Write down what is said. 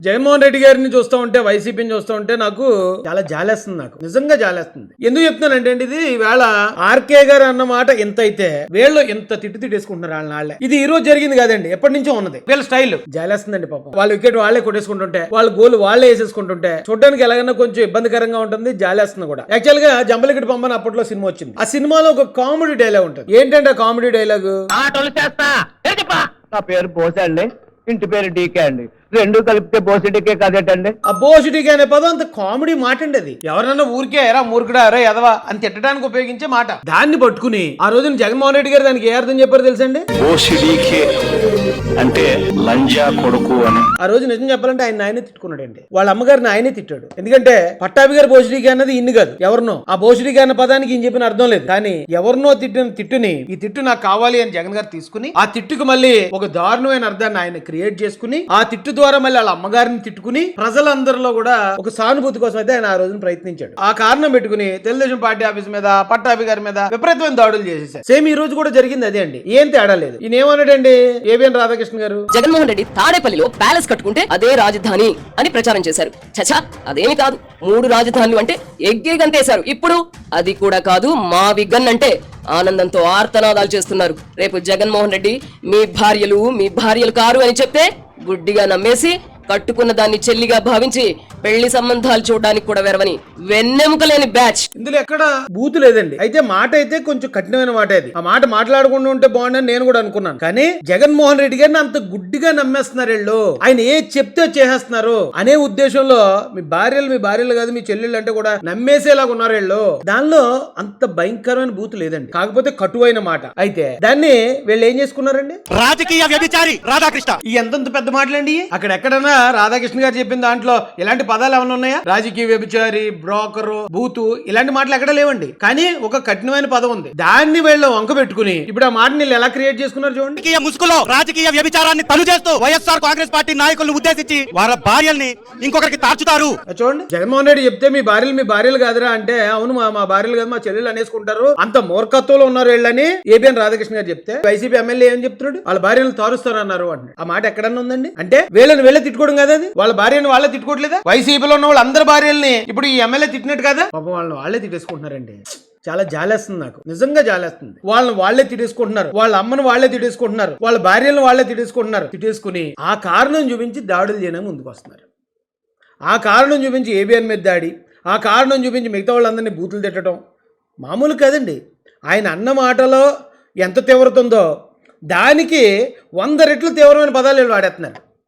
జగన్మోహన్ రెడ్డి గారిని చూస్తూ ఉంటే, వైసీపీని చూస్తూ ఉంటే నాకు చాలా జాలేస్తుంది. నాకు నిజంగా జాలేస్తుంది. ఎందుకు చెప్తున్నానంటే అండి, ఇది ఈవేళ ఆర్కే గారు అన్న మాట ఎంత అయితే వీళ్ళు ఎంత తిట్టేసుకుంటున్నారు వాళ్ళే. ఇది ఈ రోజు జరిగింది కాదండి, ఎప్పటి నుంచో ఉన్నది. వీళ్ళ స్టైల్ జాలేస్తుందండి. పాపం వాళ్ళ వికెట్ వాళ్ళే కొట్టేసుకుంటుంటే, వాళ్ళ గోల్ వాళ్ళే వేసేసుకుంటుంటే చూడడానికి ఎలాగైనా కొంచెం ఇబ్బందికరంగా ఉంటుంది, జాలేస్తుంది కూడా. యాక్చువల్ గా జంబలకిడి పంపని అప్పట్లో సినిమా వచ్చింది. ఆ సినిమాలో ఒక కామెడీ డైలాగ్ ఉంటుంది. ఏంటంటే ఆ కామెడీ డైలాగ్, నా పేరు బోసే అండి, ఇంటి పేరు డీకే అండి, రెండు కలిపితే బోసిడీకే కదేటండి. ఆ బోసిడీకే అనే పదం అంత కామెడీ మాట అండి. అది ఎవరన్నా ఊరికే ఎరా మూర్ఖుడా ఎరా ఎదవా అని తిట్టడానికి ఉపయోగించే మాట. దాన్ని పట్టుకుని ఆ రోజున జగన్మోహన్ రెడ్డి గారు దానికి ఏ అర్థం చెప్పారు తెలుసండి? బోసిడీకే అంటే లంజా కొడుకు అని. ఆ రోజు నిజం చెప్పాలంటే ఆయనే తిట్టుకున్నాడండి. వాళ్ళ అమ్మగారిని ఆయనే తిట్టాడు. ఎందుకంటే పట్టాభి గారు బోసిడీకే అన్నది ఇన్ని కాదు, ఎవరినో. ఆ బోసిడీకే అన్న పదానికి ఈయన చెప్పిన అర్థం లేదు. కానీ ఎవరినో తిట్టిన తిట్టుని, ఈ తిట్టు నాకు కావాలి అని జగన్ గారు తీసుకుని ఆ తిట్టుకు మళ్ళీ ఒక దారుణమైన అర్థాన్ని ఆయన క్రియేట్ చేసుకుని ఆ తిట్టు ద్వారా మళ్ళీ వాళ్ళ అమ్మగారిని తిట్టుకుని ప్రజలందరిలో కూడా ఒక సానుభూతి కోసం అయితే ఆయన ఆ రోజున ప్రయత్నించాడు. ఆ కారణం పెట్టుకుని తెలుగుదేశం పార్టీ ఆఫీస్ మీద, పట్టాభి గారి మీద విపరీతమైన దాడులు చేసేసారు. సేమ్ ఈ రోజు కూడా జరిగింది అదే అండి. ఏం తేడా లేదు. ఈయన ఏమన్నాడండి ఏబిఎన్ రాధాకృష్ణ గారు, జగన్మోహన్ రెడ్డి తాడేపల్లిలో ప్యాలెస్ కట్టుకుంటే అదే రాజధాని అని ప్రచారం చేశారు. చచా, అదేమి కాదు. 3 రాజధానులు అంటే ఎగ్గే గంతేశారు. ఇప్పుడు అది కూడా కాదు, మా విగన్ అంటే ఆనందంతో ఆర్తనాదాలు చేస్తున్నారు. రేపు జగన్మోహన్ రెడ్డి మీ భార్యలు కారు అని చెప్తే గుడ్డిగా నమ్మేసి కట్టుకున్న దాన్ని చెల్లిగా భావించి పెళ్లి సంబంధాలు చూడడానికి కూడా వెరవని వెన్నెముకలేని బ్యాచ్. ఇందులో ఎక్కడ బూతు లేదండి. అయితే మాట అయితే కొంచెం కఠినమైన మాట. అది ఆ మాట మాట్లాడకుండా ఉంటే బాగుండని నేను కూడా అనుకున్నాను. కానీ జగన్మోహన్ రెడ్డి గారిని అంత గుడ్డిగా నమ్మేస్తున్నారు వీళ్ళు. ఆయన ఏ చెప్తే చేసేస్తున్నారు అనే ఉద్దేశంలో మీ భార్యలు కాదు మీ చెల్లెళ్ళు అంటే కూడా నమ్మేసేలాగా ఉన్నారు వీళ్ళు. దానిలో అంత భయంకరమైన బూతు లేదండి, కాకపోతే కటువైన మాట. అయితే దాన్ని వీళ్ళు ఏం చేసుకున్నారండి, రాజకీయ వ్యభిచారి రాధాకృష్ణ. ఈ ఎంతంత పెద్ద మాటలండి. అక్కడ ఎక్కడన్నా రాధాకృష్ణ గారు చెప్పిన దాంట్లో ఇలాంటి పదాలు ఏమైనా ఉన్నాయా? రాజకీయ వ్యభిచారి, బ్రోకరు, బూతు ఇలాంటి మాటలు ఎక్కడ లేవండి. కానీ ఒక కఠినమైన పదం ఉంది. దాన్ని వీళ్ళు వంక పెట్టుకుని ఇప్పుడు ఆ మాటని ఎలా క్రియేట్ చేసుకున్నారు చూడండి. రాజకీయ ముసుగులో రాజకీయ వ్యభిచారాన్ని తను చేస్తూ వైఎస్ఆర్ కాంగ్రెస్ పార్టీ నాయకులను ఉద్దేశించి వారి భార్యల్ని ఇంకొకరికి తార్చుతారు. చూడండి, జగన్మోహన్ రెడ్డి చెప్తే మీ భార్యలు కాదురా అంటే, అవును మా భార్యలు కాదు మా చెల్లెలు అనేసుకుంటారు, అంత మూర్ఖత్వంలో ఉన్నారు వీళ్ళని ఏబిఎన్ రాధాకృష్ణ గారు చెప్తే, వైసీపీ ఎమ్మెల్యే ఏం చెప్తున్నాడు, వాళ్ళ భార్యలు తారుస్తారు అన్నారు అంటే ఆ మాట ఎక్కడన్నా ఉందండి? అంటే వీళ్ళే తిట్టుకోవడం కదా, అది వాళ్ళ భార్యను వాళ్ళే తిట్టుకోవట్లేదా? వైసీపీలో ఉన్న వాళ్ళు అందరి భార్యల్ని ఇప్పుడు ఈ ఎమ్మెల్యే తిట్టినట్టు కదా. పాపం వాళ్ళే తిట్టేసుకుంటున్నారండి. చాలా జాలేస్తుంది నాకు, నిజంగా జాలేస్తుంది. వాళ్ళే తిట్టేసుకుంటున్నారు, వాళ్ళ అమ్మను వాళ్ళే తిట్టేసుకుంటున్నారు, వాళ్ళ భార్యలను వాళ్ళే తిట్టేసుకుని ఆ కారణం చూపించి దాడులు చేయడం ముందుకు వస్తున్నారు. ఆ కారణం చూపించి ఏబిఎన్ మీద దాడి, ఆ కారణం చూపించి మిగతా వాళ్ళందరినీ బూతులు తిట్టడం మామూలు కాదండి. ఆయన అన్న మాటలో ఎంత తీవ్రత ఉందో దానికి 100 రెట్లు తీవ్రమైన పదాలు వాడేస్తున్నారు.